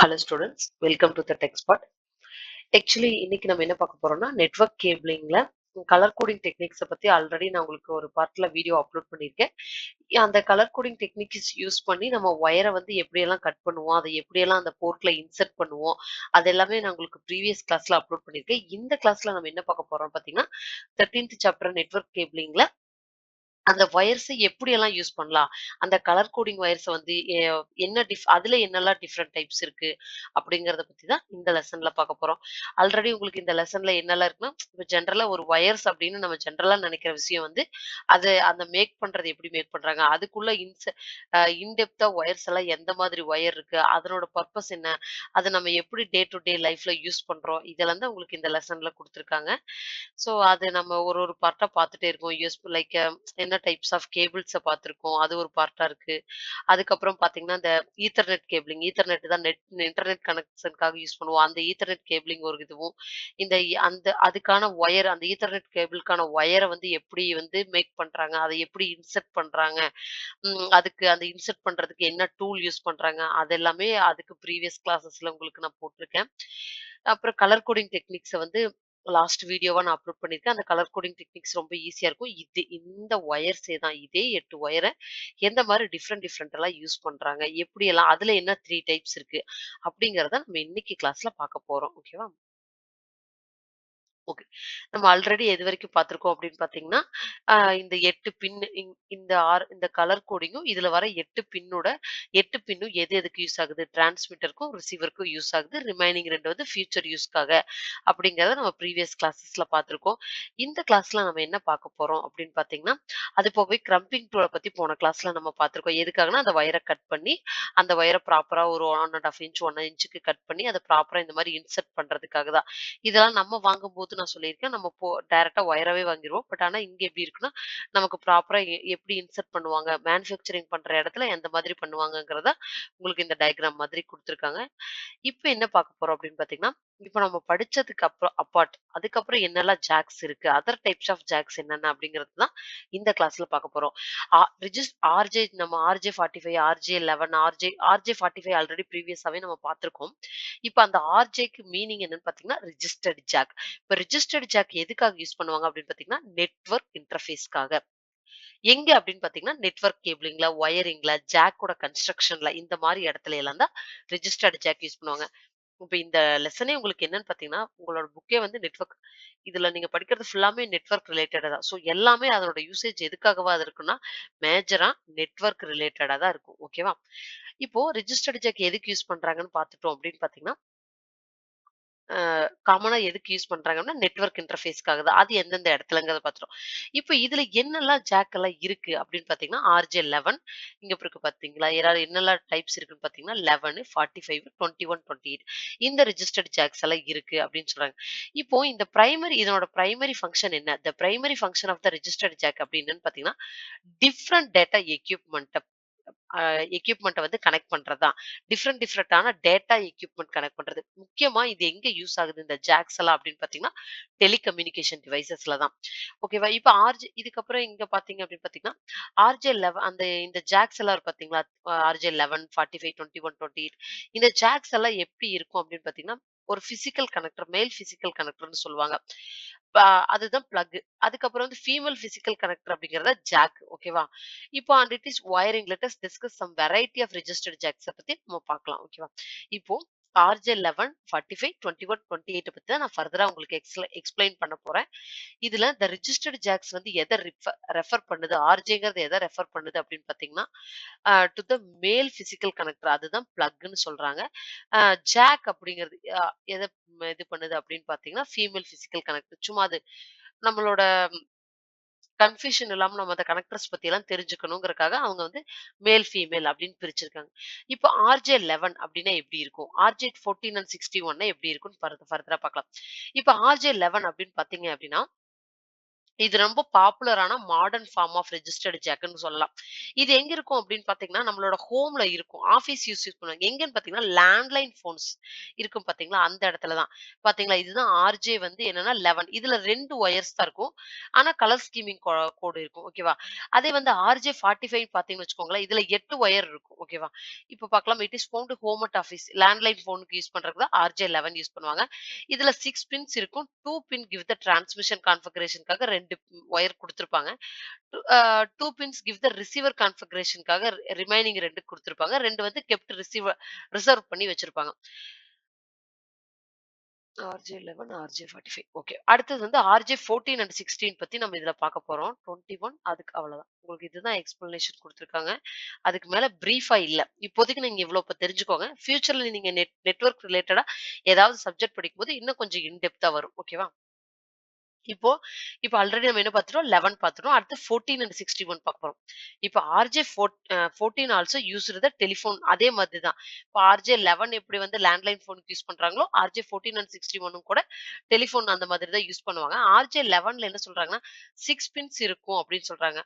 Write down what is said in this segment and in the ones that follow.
Hello students, welcome to the TechSpot. Actually, இன்னைக்கு நம்ம என்ன பார்க்க போறோம்னா நெட்வொர்க் கேபிளிங்ல கலர் கோடிங் டெக்னிக்ஸை பத்தி ஆல்ரெடி நான் உங்களுக்கு ஒரு பார்ட்ல வீடியோ அப்லோட் பண்ணியிருக்கேன். அந்த கலர் கோடிங் டெக்னிக்ஸ் யூஸ் பண்ணி நம்ம ஒயரை வந்து எப்படியெல்லாம் கட் பண்ணுவோம், அதை எப்படியெல்லாம் அந்த போர்ட்ல இன்சர்ட் பண்ணுவோம், அது எல்லாமே நான் உங்களுக்கு ப்ரீவியஸ் கிளாஸ்ல அப்லோட் பண்ணியிருக்கேன். இந்த கிளாஸ்ல நம்ம என்ன பார்க்க போறோம் பார்த்தீங்கன்னா 13th சாப்டர் நெட்வொர்க் கேபிளிங்ல அந்த வயர்ஸ எப்படியெல்லாம் யூஸ் பண்ணலாம்? அந்த கலர் கோடிங் வயர்ஸ வந்து என்ன அதுல என்னலாம் டிஃபரெண்ட் டைப்ஸ் இருக்கு? அப்படிங்கிறத பத்தி தான் இந்த லெசன்ல பார்க்க போறோம். ஆல்ரெடி உங்களுக்கு இந்த லெசன்ல என்னலாம் இருக்குன்னா, இப்ப ஜெனரலா ஒரு வயர்ஸ் அப்படின்னு நம்ம ஜெனரலா நெனைக்கிற விஷயம் வந்து, அது அந்த மேக் பண்றது எப்படி மேக் பண்றாங்க? அதுக்குள்ள இன் டெப்த்தா வயர்ஸ் எல்லாம் எந்த மாதிரி வயர் இருக்கு? அதனோட பர்ப்பஸ் என்ன? அத நம்ம எப்படி டே டு டே லைஃப்ல யூஸ் பண்றோம்? இதெல்லாம் தான் உங்களுக்கு இந்த லெசன்ல குடுத்துருக்காங்க. ஸோ அது நம்ம ஒரு ஒரு பார்ட்டா பார்த்துட்டே இருக்கோம். லைக் என்ன டைப்ஸ் ஆஃப் கேபிள்ஸ பார்த்துருக்கோம். அது ஒரு பார்ட்டா இருக்கு. அதுக்கப்புறம் பார்த்தீங்கன்னா, இந்த ஈத்தர்நெட் கேபிளிங். ஈத்தர்நெட் தான் இன்டர்நெட் கனெக்ஷனுக்காக யூஸ் பண்ணுவோம். அந்த ஈத்தர்நெட் கேபிளிங் ஒரு இதுவும், இந்த அந்த அதுக்கான ஒயர் அந்த ஈத்தர்நெட் கேபிளுக்கான ஒயர வந்து எப்படி வந்து மேக் பண்றாங்க? அத எப்படி இன்சர்ட் பண்றாங்க? அதுக்கு அந்த இன்சர்ட் பண்றதுக்கு என்ன டூல் யூஸ் பண்றாங்க? அது எல்லாமே அதுக்கு ப்ரீவியஸ் கிளாஸஸ்ல உங்களுக்கு நான் போட்டிருக்கேன். அப்புறம் கலர் கோடிங் டெக்னிக்ஸ வந்து லாஸ்ட் வீடியோவா நான் அப்லோட் பண்ணியிருக்கேன். அந்த கலர் கோடிங் டெக்னிக்ஸ் ரொம்ப ஈஸியா இருக்கும். இந்த ஒயர்ஸே தான். இதே 8 ஒயர எந்த மாரி டிஃபரெண்ட்டா யூஸ் பண்றாங்க? எப்படியெல்லாம் அதுல என்ன 3 டைப்ஸ் இருக்கு? அப்படிங்கிறத நம்ம இன்னைக்கு கிளாஸ்ல பார்க்க போறோம். ஓகேவா? ஓகே. நம்ம ஆல்ரெடி எதுவரைக்கும் பார்த்திருக்கோம் அப்படின்னு பார்த்தீங்கன்னா, இந்த 8 பின் இந்த கலர் கோடிங்கும் இதுல வர 8 பின்னோட 8 பின்னும் எது எதுக்கு யூஸ் ஆகுது? டிரான்ஸ்மிட்டருக்கும், ரிசீவருக்கும் யூஸ் ஆகுது. ரிமைனிங் 2 வந்து ஃபியூச்சர் யூஸ்க்காக அப்படிங்கிறத நம்ம ப்ரீவியஸ் கிளாஸஸ்ல பார்த்திருக்கோம். இந்த கிளாஸ்ல நம்ம என்ன பார்க்க போறோம் அப்படின்னு பார்த்தீங்கன்னா, அது போகவே கிரம்பிங் டூல பத்தி போன கிளாஸ்ல நம்ம பார்த்திருக்கோம். எதுக்காகன்னா, அந்த வயர கட் பண்ணி, அந்த வயர ப்ராப்பரா ஒரு 1 1/2 இன்ச், 1 இன்ச்சுக்கு கட் பண்ணி, அத ப்ராப்பரா இந்த மாரி இன்சர்ட் பண்றதுக்காக தான். இதெல்லாம் நம்ம வாங்கும்போது நான் சொல்லியிருக்கேன். நம்ம டைரக்ட்டா ஒயராவே வாங்கிருவோம். பட் ஆனா இங்க எப்படி இருக்குன்னா, நமக்கு ப்ராப்பரா எப்படி இன்சர்ட் பண்ணுவாங்க, மேனுஃபேக்சரிங் பண்ற இடத்துல எந்த மாதிரி பண்ணுவாங்கங்கிறத உங்களுக்கு இந்த டயகிராம் மாதிரி குடுத்துருக்காங்க. இப்ப என்ன பார்க்க போறோம் அப்படின்னு பார்த்தீங்கன்னா, இப்ப நம்ம படிச்சதுக்கு அப்புறம் அதுக்கப்புறம் என்னெல்லாம் ஜாக்ஸ் இருக்கு, அதர் டைப்ஸ் ஆஃப் ஜாக்ஸ் என்னென்ன அப்படிங்கிறது தான் இந்த கிளாஸ்ல பார்க்க போறோம். ஆ ஆர்ஜே நம்ம ஆர்ஜே 45, ஆர்ஜே 11, ஆர்ஜே 45 ஆல்ரெடி ப்ரீவியஸாவே நம்ம பார்த்திருக்கோம். இப்ப அந்த ஆர்ஜேக்கு மீனிங் என்னன்னு பார்த்தீங்கன்னா, ரிஜிஸ்டர்ட் ஜாக். இப்ப ரிஜிஸ்டர்ட் ஜாக் எதுக்காக யூஸ் பண்ணுவாங்க அப்படின்னு பார்த்தீங்கன்னா, நெட்வொர்க் இன்டர்ஃபேஸ்க்காக. எங்க அப்படின்னு பார்த்தீங்கன்னா, நெட்வொர்க் கேபிளிங்ல, ஒயரிங்ல, ஜாக்கோட கன்ஸ்ட்ரக்ஷன்ல இந்த மாரி இடத்துல எல்லாம் தான் ரிஜிஸ்டர்ட் ஜாக் யூஸ் பண்ணுவாங்க. இப்ப இந்த லெசனே உங்களுக்கு என்னன்னு பார்த்தீங்கன்னா, உங்களோட புக்கே வந்து நெட்வொர்க் இதுல நீங்க படிக்கிறது ஃபுல்லாமே நெட்வொர்க் ரிலேட்டடா தான். ஸோ எல்லாமே அதனோட யூசேஜ் எதுக்காகவா அது இருக்குன்னா, மேஜரா நெட்வொர்க் ரிலேட்டடா தான் இருக்கும். ஓகேவா? இப்போ ரிஜிஸ்டர்ட் ஜாக் எதுக்கு யூஸ் பண்றாங்கன்னு பார்த்துட்டோம் அப்படின்னு பார்த்தீங்கன்னா, காமனா எதுக்கு யூஸ் பண்றாங்கன்னா, நெட்வொர்க் இன்டர்ஃபேஸ்க்காக தான். அது எந்தெந்த இடத்துலங்கிறத பார்த்துட்டோம். இப்ப இதுல என்னெல்லாம் ஜாக் எல்லாம் இருக்கு அப்படின்னு பார்த்தீங்கன்னா, ஆர்ஜே 11 இங்க இருக்கு பார்த்தீங்களா? என்னெல்லாம் டைப்ஸ் இருக்குன்னு பார்த்தீங்கன்னா, 11, 45, 21, 28 இந்த ரிஜிஸ்டர்ட் ஜாக்ஸ் எல்லாம் இருக்கு அப்படின்னு சொல்றாங்க. இப்போ இதனோட பிரைமரி ஃபங்ஷன் என்ன? The primary function of the registered jack அப்படின்னு என்னன்னு பார்த்தீங்கன்னா, டிஃபரண்ட் டேட்டா எக்யூப்மெண்ட்ட வந்து கனெக்ட் பண்றது தான். டிஃபரண்டான டேட்டா எக்யூப்மெண்ட் கனெக்ட் பண்றது. முக்கியமா இது எங்க யூஸ் ஆகுது இந்த ஜாக்ஸ் எல்லாம் அப்படின்னு பார்த்தீங்கன்னா, டெலிகம்யூனிகேஷன் டிவைசஸ்ல தான். ஓகேவா? இப்ப இதுக்கப்புறம் இங்க பார்த்தீங்க அப்படின்னு பார்த்தீங்கன்னா, ஆர்ஜே 11 இந்த ஜாக்ஸ் எல்லாம் இருக்கு பார்த்தீங்களா? ஆர்ஜே 11, 45, 21, 28 இந்த ஜாக்ஸ் எல்லாம் எப்படி இருக்கும் அப்படின்னு பார்த்தீங்கன்னா, ஒரு பிசிக்கல் கனெக்டர், மேல் பிசிக்கல் கனெக்டர்ன்னு சொல்லுவாங்க. ப அதுதான் பிளக். அதுக்கப்புறம் வந்து ஃபீமேல் பிசிக்கல் கனெக்டர் அப்படிங்கிறத ஜாக். ஓகேவா? இப்போ and it is wiring. Let us discuss some variety of registered jacks பத்தி நம்ம பார்க்கலாம். ஓகேவா? இப்போ ஆர்ஜே 11, 45, 21, 28 பத்தி தான் நான் ஃபர்தரா உங்களுக்கு எக்ஸ்பிளைன் பண்ண போறேன். இதுல இந்த ரிஜிஸ்டர்ட் ஜாக்ஸ் வந்து எத ரெஃபர் பண்ணுது? ஆர்ஜேங்கிறது எத ரெஃபர் பண்ணுது அப்படின்னு பார்த்தீங்கன்னா, டு த மேல் பிசிக்கல் கனெக்டர் அதுதான் பிளக்ன்னு சொல்றாங்க. ஜாக் அப்படிங்கிறது எத இது பண்ணுது அப்படின்னு பார்த்தீங்கன்னா, ஃபீமேல் பிசிக்கல் கனெக்டர். சும்மா அது நம்மளோட கன்ஃப்யூஷன் இல்லாம நம்ம அந்த கனெக்டர்ஸ் பத்தி எல்லாம் தெரிஞ்சுக்கணுங்கிறதுக்காக அவங்க வந்து மேல், ஃபீமேல் அப்படின்னு பிரிச்சிருக்காங்க. இப்போ ஆர்ஜே 11 அப்படின்னா எப்படி இருக்கும்? ஆர்ஜே 14 அண்ட் 61 எப்படி இருக்கும்னு ஃபர்தரா பார்க்கலாம். இப்போ ஆர்ஜே 11 அப்படின்னு பார்த்தீங்க அப்படின்னா, இது ரொம்ப பாப்புலரான மாடர்ன் ஃபார்ம் ஆஃப் ரெஜிஸ்டர்டு ஜாக்ன்னு சொல்லலாம். இது எங்க இருக்கும் அப்படின்னு பார்த்தீங்கன்னா, நம்மளோட ஹோம்ல இருக்கும். ஆஃபீஸ் யூஸ் பண்ணுவாங்க. எங்கன்னு பார்த்தீங்கன்னா, லேண்ட்லைன் ஃபோன்ஸ் இருக்கும் பார்த்தீங்களா, அந்த இடத்துல தான். பார்த்தீங்களா, இதுதான் ஆர்ஜே வந்து என்னன்னா 11. இதுல 2 ஒயர்ஸ் தான் இருக்கும். ஆனா கலர் ஸ்கீமிங் கோடு இருக்கும். ஓகேவா? அதே வந்து ஆர்ஜே 45 பார்த்தீங்கன்னு வச்சுக்கோங்களேன், இதுல 8 ஒயர் இருக்கும். ஓகேவா? இப்ப பார்க்கலாம், it is found home at office. Landline ஃபோனுக்கு யூஸ் பண்றதுக்கு தான் ஆர்ஜே 11 யூஸ் பண்ணுவாங்க. இதுல 6 பின்ஸ் இருக்கும். 2 பின் கிவ் த டிரான்ஸ்மிஷன் கான்ஃபிகரேஷன்க்காக 2 ஒயர் குடுத்திருப்பாங்க. 2 பின்ஸ் கிவ் த ரிசீவர் கான்ஃபிகரேஷன்க்காக ரிமைனிங் 2 குடுத்திருப்பாங்க. 2 வந்து ரிசர்வ் பண்ணி வச்சிருப்பாங்க. RJ 11, RJ 45. ஓகே. அடுத்தது வந்து ஆர்ஜே 14 அண்ட் 16 பத்தி நம்ம இதுல பார்க்க போறோம். 21 அதுக்கு அவ்வளவுதான். உங்களுக்கு இதுதான் எக்ஸ்பிளனேஷன் குடுத்திருக்காங்க. அதுக்கு மேல பிரீஃபா இல்ல. இப்போதைக்கு நீங்க இவ்ளோ தெரிஞ்சுக்கோங்க. ஃபியூச்சர்ல நீங்க நெட்வொர்க் ரிலேட்டடா ஏதாவது சப்ஜெக்ட் படிக்கும்போது இன்னும் கொஞ்சம் இன் டெப்த்தா வரும். ஓகேவா? இப்போ இப்போ ஆல்ரெடி நம்ம என்ன பார்த்துட்டோம்? 11 பார்த்துட்டோம். அடுத்து 14 அண்ட் 61 பார்க்க போறோம். இப்போ ஆர்ஜே 14 ஆல்சோ யூஸ்டு த டெலிஃபோன் அதே மாதிரி தான். இப்போ ஆர்ஜே 11 எப்படி வந்து லேண்ட்லைன் ஃபோனுக்கு யூஸ் பண்றாங்களோ, ஆர்ஜே 14 அண்ட் 61ம் கூட டெலிஃபோன் அந்த மாதிரி தான் யூஸ் பண்ணுவாங்க. ஆர்ஜே 11ல என்ன சொல்றாங்கன்னா, 6 பின்ஸ் இருக்கும் அப்படின்னு சொல்றாங்க.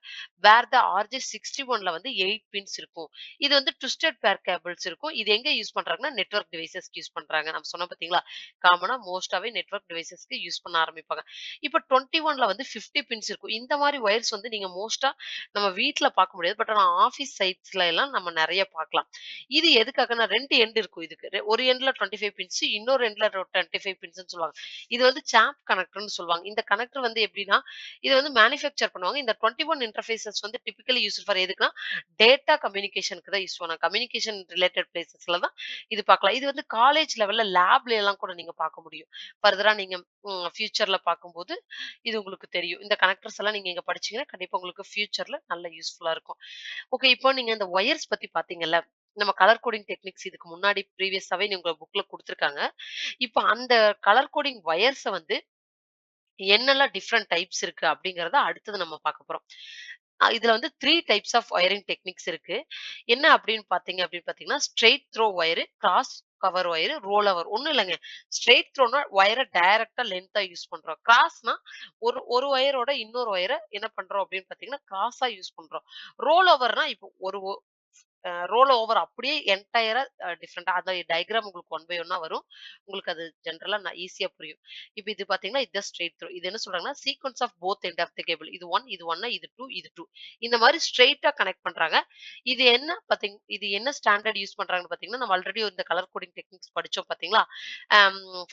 வேர் த ஆர்ஜே 61ல வந்து 8 பின்ஸ் இருக்கும். இது வந்து ட்விஸ்டட் பேர் கேபிள்ஸ் இருக்கும். இது எங்க யூஸ் பண்றாங்கன்னா, நெட்வொர்க் டிவைஸஸ்க்கு யூஸ் பண்றாங்க. நம்ம சொன்னோம் பார்த்தீங்களா? காமனா மோஸ்ட்டாவே நெட்வொர்க் டிவைஸஸ்க்கு யூஸ் பண்ண ஆரம்பிப்பாங்க. இப்ப 21ல வந்து 50 பின்ஸ் இருக்கும். இந்த மாரி வயர்ஸ் வந்து நீங்க மோஸ்ட்டா நம்ம வீட்ல பார்க்க முடியாது. பட் ஆனா ஆஃபீஸ் சைட்ஸ்ல எல்லாம் நம்ம நெறைய பார்க்கலாம். இது எதுக்காகன்னா 2 எண்ட் இருக்கும் இதுக்கு. ஒரு எண்ட்ல 25 பின்ஸ், இன்னொரு எண்ட்ல 25 பின்ஸ்ன்னு சொல்லுவாங்க. இது வந்து சாம்ப் கனெக்டர்ன்னு சொல்லுவாங்க. இந்த கனெக்டர் வந்து எப்படின்னா, இத வந்து மேனுஃபேக்சர் பண்ணுவாங்க. இந்த 21 இன்டர்ஃபேஸஸ் வந்து டிபிக்கலி யூஸ்ட் ஃபார் எதுக்குன்னா, டேட்டா கம்யூனிகேஷனுக்கு தான் யூஸ் பண்ணுவாங்க. கம்யூனிகேஷன் ரிலேட்டட் பிளேஸஸ்ல தான் இது பார்க்கலாம். இது வந்து காலேஜ் லெவல்ல லேப்ல எல்லாம் கூட நீங்க பார்க்க முடியும். ஃபர்தரா நீங்க ஃபியூச்சர்ல பார்க்கும்போது இது உங்களுக்கு தெரியும். இந்த கனெக்டர்ஸ் எல்லாம் நீங்க இங்க படிச்சீங்கன்னா, கண்டிப்பா உங்களுக்கு ஃபியூச்சர்ல நல்ல யூஸ்ஃபுல்லா இருக்கும். ஓகே. இப்போ நீங்க இந்த ஒயர்ஸ் பத்தி பார்த்தீங்கல்ல. நம்ம கலர் கோடிங் டெக்னிக்ஸ் இதுக்கு முன்னாடி ப்ரீவியஸாவே உங்க புக்ல குடுத்துருக்காங்க. இப்ப அந்த கலர் கோடிங் வயர்ஸ வந்து என்னெல்லாம் டிஃபரெண்ட் டைப்ஸ் இருக்கு அப்படிங்கிறத அடுத்தது நம்ம பார்க்க போறோம். இதுல வந்து 3 டைப்ஸ் ஆஃப் வயரிங் டெக்னிக்ஸ் இருக்கு. என்ன அப்படின்னு பார்த்தீங்கன்னா, straight through wire, crossover wire, roll over. ஒண்ணும் இல்லங்க. ஸ்ட்ரெய்ட் த்ரோனா வயர டைரக்ட்டா லென்த்தா யூஸ் பண்றோம். கிராஸ்னா ஒரு ஒரு வயரோட இன்னொரு வயர என்ன பண்றோம் அப்படின்னு பார்த்தீங்கன்னா, கிராஸா யூஸ் பண்றோம். ரோல் ஓவர்னா இப்போ ஒரு ரோல் ஓவர் அப்படியே என்டையரா டிஃபரெண்டா அந்த டயகிராம் உங்களுக்கு ஒன் பை ஒன்னா வரும். உங்களுக்கு அது ஜெனரலா ஈஸியா புரியும். இப்ப இது பாத்தீங்கன்னா, இது ஸ்ட்ரெயிட் த்ரூ. இது என்ன சொல்றாங்கன்னா, sequence of both end of the cable. இது 1, இது 1, இது 2, இது 2. இந்த மாரி ஸ்ட்ரெயிட்டா கனெக்ட் பண்றாங்க. இது என்ன ஸ்டாண்டர்ட் யூஸ் பண்றாங்கன்னு பாத்தீங்கன்னா, நம்ம ஆல்ரெடி இந்த கலர் கோடிங் டெக்னிக்ஸ் படிச்சோம் பாத்தீங்களா?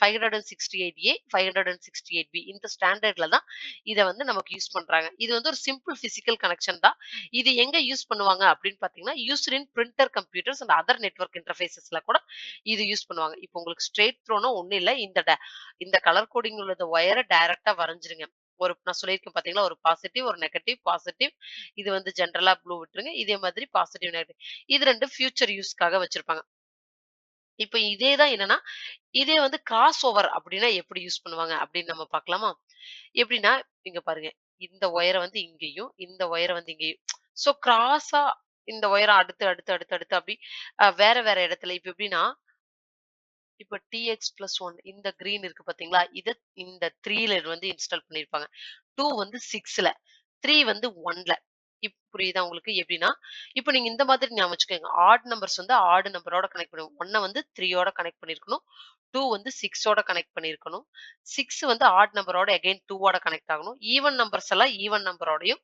568A, 568B இந்த ஸ்டாண்டர்ட்ல தான் இத வந்து நமக்கு யூஸ் பண்றாங்க. இது வந்து ஒரு சிம்பிள் பிசிக்கல் கனெக்ஷன் தான். இது எங்க யூஸ் பண்ணுவாங்க அப்படின்னு பார்த்தீங்கன்னா, used in printer computers and other network இன்டர்ஃபேஸஸ்ல கூட இது யூஸ் பண்ணுவாங்க. இப்போ உங்களுக்கு ஸ்ட்ரெயிட் த்ரோனா ஒண்ணும் இல்ல. இந்த கலர் கோடிங் உள்ள ஒயர டைரக்ட்டா வரைஞ்சிருங்க. நான் சொல்லியிருக்கேன் பார்த்தீங்களா, ஒரு பாசிட்டிவ், ஒரு நெகட்டிவ், பாசிட்டிவ். இது வந்து ஜெனரலா ப்ளூ விட்டுருங்க. இதே மாதிரி பாசிட்டிவ், நெகட்டிவ். இது 2 ஃபியூச்சர் யூஸ்க்காக வச்சிருப்பாங்க. இப்ப இதே தான் என்னன்னா, இதே வந்து கிராஸ் ஓவர் அப்படின்னா எப்படி யூஸ் பண்ணுவாங்க அப்படின்னு நம்ம பார்க்கலாமா? எப்படின்னா, இங்க பாருங்க. இந்த ஒயர வந்து இங்கேயும், இந்த ஒயர வந்து இங்கேயும். ஸோ கிராஸா இந்த ஒயரம் அடுத்து, அடுத்து, அடுத்து, அடுத்து அப்படி வேற, வேற இடத்துல இப்ப எப்படின்னா, இப்ப TX+1 இந்த கிரீன் இருக்கு பார்த்தீங்களா? இந்த 3ல வந்து இன்ஸ்டால் பண்ணியிருப்பாங்க. 2 வந்து 6ல, 3 வந்து 1ல. புரியுதா உங்களுக்கு? எப்படின்னா, இப்ப நீங்க இந்த மாதிரி ஞாபகம் வச்சுக்கோங்க. ஆட் நம்பர்ஸ் வந்து ஆட் நம்பரோட கனெக்ட் பண்ணுவோம். 1 வந்து 3யோட கனெக்ட் பண்ணியிருக்கணும். 2 வந்து 6ஓட கனெக்ட் பண்ணியிருக்கணும். 6 வந்து ஆட் நம்பரோட அகைன் 2ஓட கனெக்ட் ஆகணும். ஈவன் நம்பர்ஸ் எல்லாம் ஈவன் நம்பரோடையும்,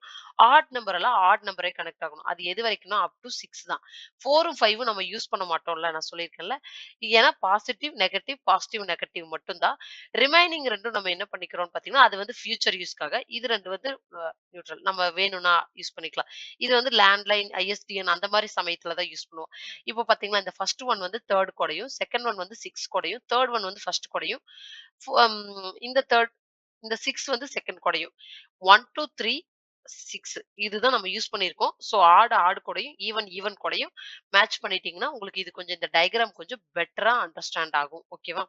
ஆட் நம்பர் எல்லாம் ஆட் நம்பரே கனெக்ட் ஆகணும். அது எது வரைக்கும்னா அப் டூ 6 தான். 4ம் 5ம் நம்ம யூஸ் பண்ண மாட்டோம்ல. நான் சொல்லியிருக்கேன்ல. ஏன்னா பாசிட்டிவ், நெகட்டிவ், பாசிட்டிவ், நெகட்டிவ் மட்டும் தான். ரிமைனிங் 2ம் நம்ம என்ன பண்ணிக்கிறோம்னு பார்த்தீங்கன்னா, அது வந்து ஃபியூச்சர் யூஸ்க்காக. இது 2 வந்து நியூட்ரல். நம்ம வேணும்னா யூஸ் பண்ணிக்கலாம். இது வந்து லேண்ட்லைன், ஐஎஸ்டிஎன் அந்த மாரி சமயத்துல தான் யூஸ் பண்ணுவோம். இப்போ பார்த்தீங்கன்னா, இந்த ஃபர்ஸ்ட் ஒன் வந்து 3 கோடையும், செகண்ட் ஒன் வந்து 6 கோடையும், தேர்ட் ஒன் வந்து ஃபர்ஸ்ட் கோடையும், ஃபு அம் இந்த 6 வந்து செகண்ட் கோடையும். 1, 2, 3, 6 இதுதான் நம்ம யூஸ் பண்ணியிருக்கோம். ஸோ ஆட் கூடயும், ஈவன் கூடயும் மேட்ச் பண்ணிட்டீங்கன்னா, உங்களுக்கு இது கொஞ்சம் இந்த டயகிராம் கொஞ்சம் பெட்டரா அண்டர்ஸ்டாண்ட் ஆகும். ஓகேவா?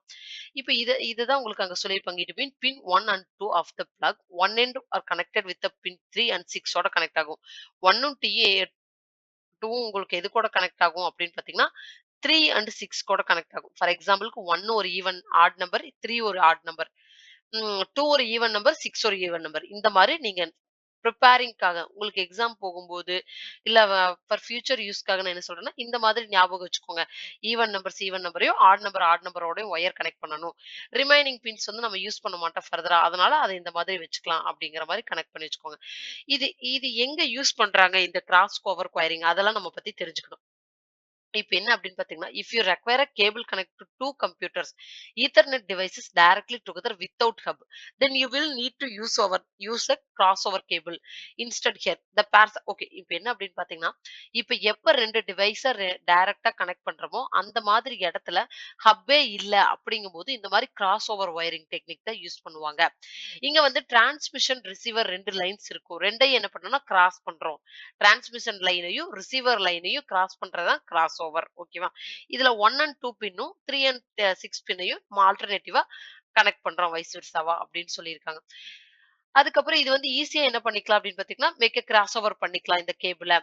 இப்ப இதுதான் உங்களுக்கு அங்க சொல்லியிருப்பாங்க. It mean pin 1 and 2 of the plug. 1 end are connected with the pin 3 and 6 ஓட கனெக்ட் ஆகும். 1ம் 2ம் உங்களுக்கு எது கூட கனெக்ட் ஆகும் அப்படின்னு பார்த்தீங்கன்னா, 3 அண்ட் 6 கூட கனெக்ட் ஆகும். ஃபார் எக்ஸாம்பிள்க்கு 1 ஒரு ஈவன் ஆட் நம்பர், 3 ஒரு ஆட் நம்பர். 2 ஒரு ஈவன் நம்பர், 6 ஒரு ஈவன் நம்பர். இந்த மாரி நீங்க ப்ரிப்பேரிங்க்காக உங்களுக்கு எக்ஸாம் போகும்போது, இல்ல ஃபார் ஃபியூச்சர் யூஸ்க்காக நான் என்ன சொல்றேன்னா, இந்த மாதிரி ஞாபகம் வச்சுக்கோங்க. ஈவன் நம்பரையும், ஆட் நம்பரோடயும் ஒயர் கனெக்ட் பண்ணணும். ரிமைனிங் பின்ஸ் வந்து நம்ம யூஸ் பண்ண மாட்டோம் ஃபர்தரா. அதனால அத இந்த மாதிரி வச்சுக்கலாம் அப்படிங்கிற மாரி கனெக்ட் பண்ணி வச்சுக்கோங்க. இது இது எங்க யூஸ் பண்றாங்க இந்த கிராஸ் ஓவர் ஒயரிங் அதெல்லாம் நம்ம பத்தி தெரிஞ்சுக்கணும். இப்ப என்ன அப்படின்னு பாத்தீங்கன்னா, if you require a cable connect to 2 computers, ethernet devices directly together without hub, then you will need to use a cross over cable instead here. The purse okay. இப்ப என்ன அப்படின்னு பாத்தீங்கன்னா, இப்ப எப்ப 2 டிவைஸ டைரக்ட்டா கனெக்ட் பண்றோமோ, அந்த மாதிரி இடத்துல ஹப்பே இல்ல அப்படிங்கும்போது இந்த மாதிரி கிராஸ் ஓவர் ஒயரிங் டெக்னிக் தான் யூஸ் பண்ணுவாங்க. இங்க வந்து டிரான்ஸ்மிஷன், ரிசீவர் 2 லைன்ஸ் இருக்கும். 2யும் என்ன பண்ணணும்னா கிராஸ் பண்றோம். டிரான்ஸ்மிஷன் லைனையும், ரிசீவர் லைனையும் கிராஸ் பண்றது தான் கிராஸ் ஓவர். ஓகேவா? இதுல 1 அண்ட் 2 பின்னும், 3 அண்ட் 6 பின்னையும் ஆல்டர்னேட்டிவா கனெக்ட் பண்றோம் வைஸ் வெர்சாவா அப்படின்னு சொல்லியிருக்காங்க. அதுக்கப்புறம் இது வந்து ஈஸியா என்ன பண்ணிக்கலாம் அப்படின்னு பார்த்தீங்கன்னா, மேக் எ கிராஸ் ஓவர் பண்ணிக்கலாம் இந்த கேபிள.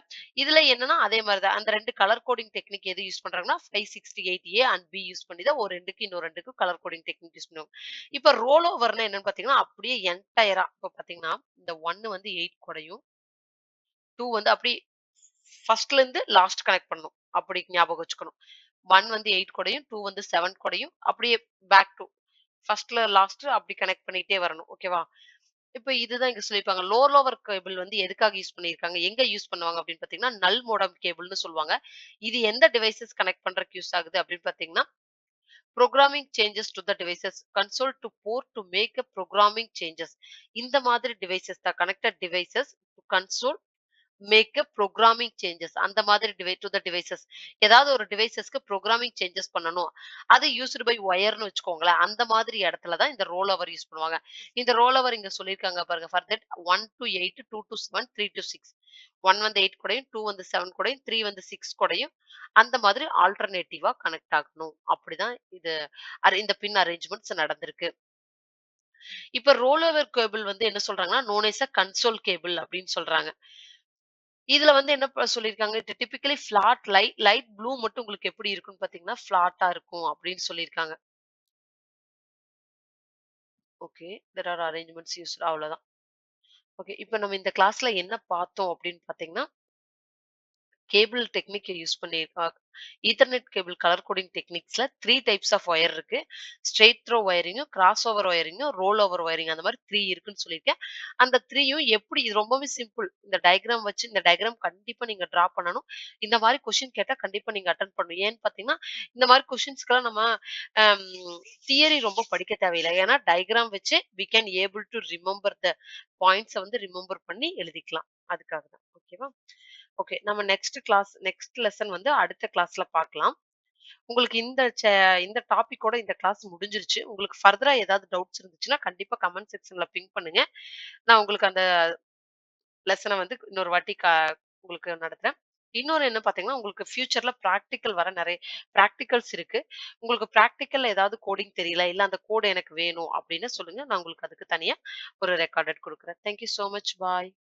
இதுல என்னன்னா அதே மாரி தான். அந்த 2 கலர் கோடிங் டெக்னிக் எது யூஸ் பண்றாங்கன்னா, 568 அண்ட் பி யூஸ் பண்ணி தான் ஒரு 2க்கு இன்னொரு 2க்கும் கலர் கோடிங் டெக்னிக் யூஸ் பண்ணுவாங்க. இப்ப ரோல் ஓவர்ன்னா என்னன்னு பார்த்தீங்கன்னா, அப்படியே என்டையரா இப்ப பார்த்தீங்கன்னா, இந்த 1 வந்து 8 கூடயும், 2 வந்து அப்படியே ஃபர்ஸ்ட்ல இருந்து லாஸ்ட் கனெக்ட் பண்ணணும். அப்படி ஞாபகம் வச்சுக்கணும். 1 வந்து 8 கூடயும், 2 வந்து 7 கூடயும் அப்படியே பேக் டூ ஃபர்ஸ்ட்ல லாஸ்ட் அப்படி கனெக்ட் பண்ணிட்டே வரணும். ஓகேவா? இப்ப இதுதான் இங்க சொல்லியிருப்பாங்க. லோவர் கேபிள் வந்து எதுக்காக யூஸ் பண்ணியிருக்காங்க? எங்க யூஸ் பண்ணுவாங்க அப்படின்னு பார்த்தீங்கன்னா, நல் மோடம் கேபிள்னு சொல்லுவாங்க. இது எந்த டிவைஸஸ் கனெக்ட் பண்றதுக்கு யூஸ் ஆகுது அப்படின்னு பார்த்தீங்கன்னா, programming changes to the devices console to port to make a programming changes. இந்த மாதிரி டிவைஸஸ் தான் connected devices to console make a programming changes. அந்த மாதிரி டு த டிவைசஸ். ஏதாவது ஒரு டிவைசஸ்க்கு புரோகிராமிங் சேஞ்சஸ் பண்ணணும். அது யூஸ்டு பை ஒயர்ன்னு வச்சுக்கோங்களேன். அந்த மாதிரி இடத்துல தான் இந்த ரோல் ஓவர் யூஸ் பண்ணுவாங்க. இந்த ரோல் ஓவர் இங்க சொல்லியிருக்காங்க பாருங்க. For that 1 to 8, 2 to 7, 3 to 6. 1 வந்து 8 கூடயும், 2 வந்து 7 கூடயும், 3 வந்து 6 கூடயும் அந்த மாதிரி ஆல்டர்னேட்டிவா கனெக்ட் ஆகணும். அப்படிதான் இது இந்த பின் அரேஞ்ச்மெண்ட்ஸ் நடந்திருக்கு. இப்ப ரோல் ஓவர் கேபிள் வந்து என்ன சொல்றாங்கன்னா, known as a console cable அப்படின்னு சொல்றாங்க. இதுல வந்து என்ன சொல்லியிருக்காங்க, டிபிக்கலி ஃபிளாட் லைட் ப்ளூ மட்டும் உங்களுக்கு எப்படி இருக்குன்னு பார்த்தீங்கன்னா, ஃபிளாட்டா இருக்கும் அப்படின்னு சொல்லியிருக்காங்க. Okay. There are arrangements used அவ்வளோதான். ஓகே. இப்ப நம்ம இந்த கிளாஸ்ல என்ன பார்த்தோம் அப்படின்னு பார்த்தீங்கன்னா, கேபிள் டெக்னிக்க யூஸ் பண்ணி ஈத்தர்நெட் கேபிள் கலர் கோடிங் டெக்னிக்ஸ்ல 3 டைப்ஸ் ஆஃப் ஒயர் இருக்கு. ஸ்ட்ரெய்ட் த்ரோ ஒயரிங்கும், கிராஸ் ஓவர் ஒயரிங்கும், ரோல் ஓவர் ஒயரிங் அந்த மாரி 3 இருக்குன்னு சொல்லியிருக்கேன். அந்த 3யும் எப்படி இது ரொம்பவே சிம்பிள். இந்த டயகிராம் வச்சு இந்த டயகிராம் கண்டிப்பா நீங்க டிரா பண்ணணும். இந்த மாரி கொஸ்டின் கேட்டா கண்டிப்பா நீங்க அட்டெண்ட் பண்ணணும். ஏன்னு பார்த்தீங்கன்னா, இந்த மாரி கொஸ்டின்ஸ்க்கெல்லாம் நம்ம அம் தியரி ரொம்ப படிக்க தேவையில்ல. ஏன்னா டயகிராம் வச்சு we can able to remember the பாயிண்ட்ஸ வந்து ரிமெம்பர் பண்ணி எழுதிக்கலாம். அதுக்காக தான். ஓகேவா? ஓகே. நம்ம நெக்ஸ்ட் லெசன் வந்து அடுத்த கிளாஸ்ல பார்க்கலாம். உங்களுக்கு இந்த டாபிக்கோட இந்த கிளாஸ் முடிஞ்சிருச்சு. உங்களுக்கு ஃபர்தரா ஏதாவது டவுட்ஸ் இருந்துச்சுன்னா, கண்டிப்பா கமெண்ட் செக்ஷன்ல பிங் பண்ணுங்க. நான் உங்களுக்கு அந்த லெசன வந்து இன்னொரு வாட்டி உங்களுக்கு நடத்துறேன். இன்னொன்னு என்ன பார்த்தீங்கன்னா, உங்களுக்கு ஃபியூச்சர்ல நெறைய பிராக்டிகல்ஸ் இருக்கு. உங்களுக்கு பிராக்டிகல்ல ஏதாவது கோடிங் தெரியல, இல்ல அந்த கோட் எனக்கு வேணும் அப்படின்னு சொல்லுங்க. நான் உங்களுக்கு அதுக்கு தனியா ஒரு ரெக்கார்டட் குடுக்குறேன். Thank you so much. Bye.